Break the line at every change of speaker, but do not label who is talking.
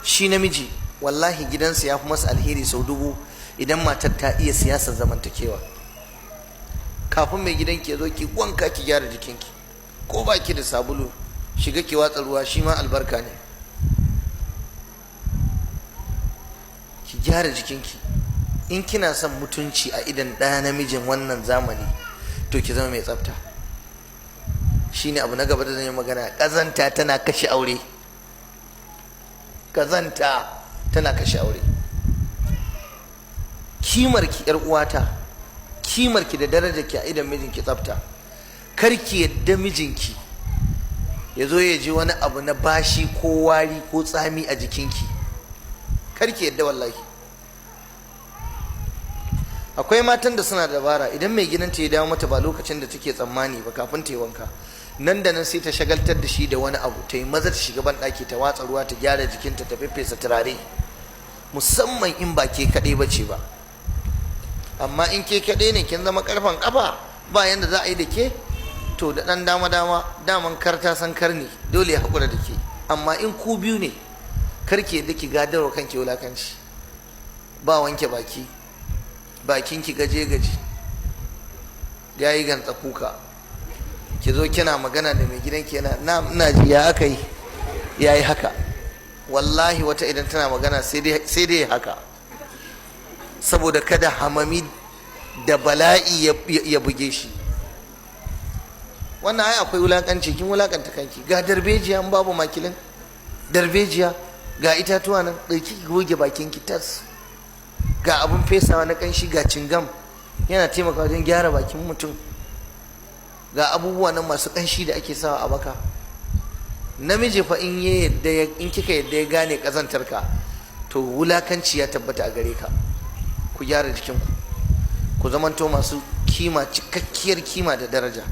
shi namiji wallahi gidansa ya fi masa alheri sau dubu idan matar ta iya siyasar zamantakewa. Kafin mai gidanki ya zo ki wanka ki gyara jikinki, ko ba ki da sabulu shiga ki watsa ruwa, shi ma albarka ne. Ki gyara jikinki. In kina son mutunci a idan ɗaya namijin wannan zamani to ki zama mai tsafta. Shine abu na gaba da zan yi magana. Ƙazanta tana kashe aure. Ƙazanta tana kashe aure. Kimarki yar uwata, kimarki da darajarki a idan mijinki tsafta. Karki yadda mijinki ya zo ya ji wani abu na bashi ko wari ko tsami a jikinki. Karki yadda wallahi. Akwai matan da suna dabara, idan mai gidanta ya dawo mata ba lokacin da take tsammani ba, kafin ta yi wanka, nan da nan sai ta shagaltar da shi da wani abu, ta yi maza ta shiga ban ɗaki, ta watsa ruwa, ta gyara jikinta, ta feffesa turare, musamman in ba ke kaɗai ba ce ba. Amma in ke kaɗai ne, kin zama ƙarfen ƙafa, ba yanda za a yi da ke, to da ɗan dama daman kar ta san kar ne, dole ya haƙura da ke. Amma in ku biyu ne, karki yadda ki gadarwa kanki wulakanci. Ba wanke baki, bakinki gaje-gaje, ya yi gantsa kuka, ki zo kina magana da mai gidanki yana na ji ya aka yi, ya yi haka. Wallahi wata idan tana magana sai dai haka, saboda kada hamami da bala'i ya buge shi. Wannan ai akwai wulakanci, kin wulakanta kanki. Ga darbejiya in babu makilin darbejiya, ga itatuwa nan, ɗauki ki goge bakinki tas. Ga abun fesawa na kanshi, ga cingam yana taimaka wajen gyara bakin mutum. Ga abubuwa nan masu kanshi da ake sawa a baka. Namiji fa in kika yadda ya gane kazantarka, to wulakanci ya tabbata a gare ka. Ku gyara jikinku, ku zamanto masu kima, cikakkiyar kima da daraja.